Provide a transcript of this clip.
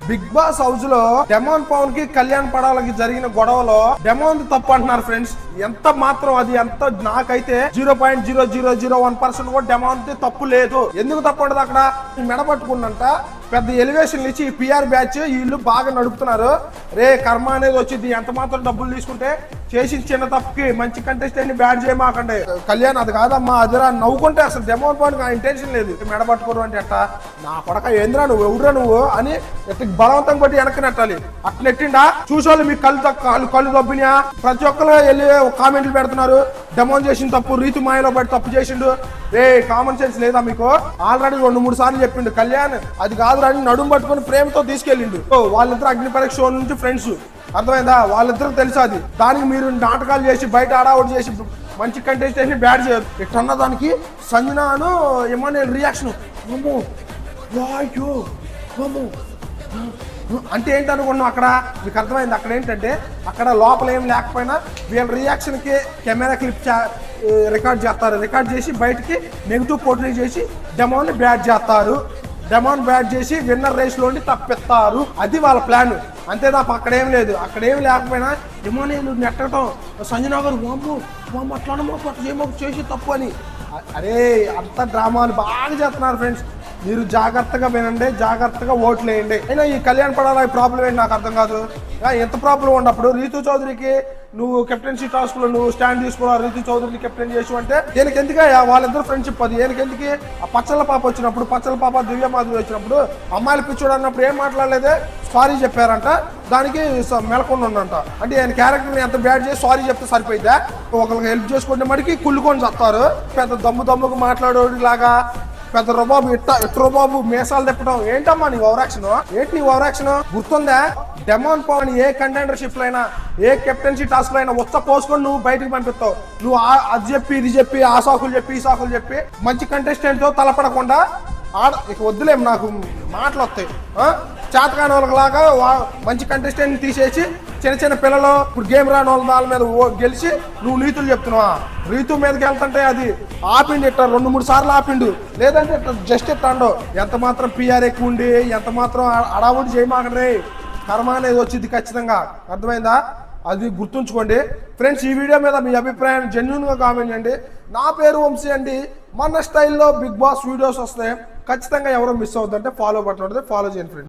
Big boss house లో demon Pawan కి కళ్యాణ్ పడాలకి జరిగిన గొడవలో డెమాన్ తప్పు అంటున్నారు ఫ్రెండ్స్. ఎంత మాత్రం అది ఎంత నాకైతే 0.0001% కూడా డెమాన్ తప్పు లేదు. ఎందుకు తప్పు ఉండదు? అక్కడ మెడపట్టుకుందంట పెద్ద ఎలివేషన్ ఇచ్చి పిఆర్ బ్యాచ్ వీళ్ళు బాగా నడుపుతున్నారు. రే కర్మ అనేది వచ్చింది, ఎంత మాత్రం డబ్బులు తీసుకుంటే చేసిన చిన్న తప్పుకి మంచి కంటెస్టెంట్ ని బ్యాట్ చేయమాకండి. కళ్యాణ్ అది కాదమ్మా అదిరా నవ్వుకుంటే అసలు డెమాన్ పవన్ ఇంటెన్షన్ లేదు. మెడపట్టుకోరు అంటే అట్ట నా కొడక ఏంద్రా నువ్వు ఎవరురా నువ్వు అని బలవంతం కొట్టి వెనక్కి నెట్టాలి. అట్లా నెట్టిండా చూసోళ్ళు మీకు కళ్ళు దొబ్బినా ప్రతి ఒక్కరు వెళ్ళి కామెంట్లు పెడుతున్నారు. డెమాన్ చేసిన తప్పు రీతు మాయలో పడి తప్పు చేసిండు. రే కామన్ సెన్స్ లేదా మీకు? ఆల్రెడీ 2-3 సార్లు చెప్పిండు కళ్యాణ్ అది కాదు అని నడుము పట్టుకుని ప్రేమతో తీసుకెళ్ళిండు. వాళ్ళిద్దరు అగ్ని పరీక్ష షో నుంచి ఫ్రెండ్స్, అర్థమైందా? వాళ్ళిద్దరు తెలుసు అది. దానికి మీరు నాటకాలు చేసి బయట ఆడావుట్ చేసి మంచి కంటెస్టెంట్ ని బ్యాట్ చేయదు. ఇట్లా దానికి సంజనాను ఎమాన్యుయల్ రియాక్షన్ అంటే ఏంటనుకున్నాం అక్కడ మీకు అర్థమైంది. అక్కడ ఏంటంటే అక్కడ లోపల ఏం లేకపోయినా వీళ్ళ రియాక్షన్ కి కెమెరా క్లిప్ రికార్డ్ చేస్తారు. రికార్డ్ చేసి బయటికి నెగిటివ్ పోర్ట్రే చేసి డెమాన్ బ్యాట్ చేస్తారు. డెమాన్ బ్యాట్ చేసి విన్నర్ రేస్ లోని తప్పిస్తారు. అది వాళ్ళ ప్లాన్. అంతే తప్ప అక్కడేం లేదు. అక్కడేం లేకపోయినా ఎమాన్యుయల్ నెట్టడం సంజనా గారు వాము అట్లా చేసి తప్పు అని అరే అంత డ్రామాలు బాగా చేస్తున్నారు ఫ్రెండ్స్. మీరు జాగ్రత్తగా వినండి, జాగ్రత్తగా ఓట్లు వేయండి. అయినా ఈ కళ్యాణ్ పడాల ప్రాబ్లం ఏంటి నాకు అర్థం కాదు. ఎంత ప్రాబ్లం ఉన్నప్పుడు రీతు చౌదరికి నువ్వు కెప్టెన్సీ టాస్క్ లో నువ్వు స్టాండ్ తీసుకున్నావు, రీతు చౌదరిని కెప్టెన్ చేసి అంటే దీనికి ఎందుకు వాళ్ళిద్దరు ఫ్రెండ్షిప్? అది ఎందుకు? ఆ పచ్చల పాప వచ్చినప్పుడు, పచ్చల పాప దివ్య మాధురి వచ్చినప్పుడు అమ్మాయిలు పిచ్చోడు అన్నప్పుడు ఏం మాట్లాడలేదే, సారీ చెప్పారంట. దానికి మెలకుండా ఉందంట. అంటే ఆయన క్యారెక్టర్ని ఎంత బ్యాడ్ చేసి సారీ చెప్తే సరిపోయిద్దా? ఒకరికి హెల్ప్ చేసుకుంటే మడికి కుళ్ళుకొని చస్తారు. పెద్ద దమ్ముకు మాట్లాడేవాడి లాగా పెద్ద రుబాబు ఇట్ట రుబాబు మీసాలు తిప్పడం ఏంటమ్మా నీ ఓవరాక్షన్? ఏంటి నీ ఓవరాక్షన్? గుర్తుందా? డెమాన్ పవన్ ఏ కంటెండర్షిప్ లో అయినా ఏ కెప్టెన్సీ టాస్క్ లో అయినా ఉత్త పోసుకొని నువ్వు బయటకు పంపిస్తావు. నువ్వు అది చెప్పి ఇది చెప్పి ఆ సాకులు చెప్పి ఈ సాకులు చెప్పి మంచి కంటెస్టెంట్ తో తలపడకుండా ఇక వద్దులేం నాకు మాటలు వస్తాయి. చేతకాని వాళ్ళలాగా మంచి కంటెస్టెంట్ తీసేసి చిన్న పిల్లలు ఇప్పుడు గేమ్ రాని వాళ్ళ మీద గెలిచి నువ్వు నీతులు చెప్తున్నావా? రీతు మీదకి వెళ్తుంటే అది ఆపిండు, ఇట్లా 2-3 సార్లు ఆపిండు. లేదంటే ఇట్లా జస్ట్ ఇట్టాండో. ఎంత మాత్రం పిఆర్ ఎక్కువ ఉండి ఎంత మాత్రం అడావుడి చేయమాకండి. కర్మ అనేది వచ్చింది ఖచ్చితంగా. అర్థమైందా? అది గుర్తుంచుకోండి ఫ్రెండ్స్. ఈ వీడియో మీద మీ అభిప్రాయాన్ని జెన్యూన్ గా కామెంట్ చేయండి. నా పేరు వంశీ అండి. మన స్టైల్లో బిగ్ బాస్ వీడియోస్ వస్తాయి. ఖచ్చితంగా ఎవరో మిస్ అవుతుందంటే ఫాలో బటన్ ఉంటుంది, ఫాలో చేయండి ఫ్రెండ్స్.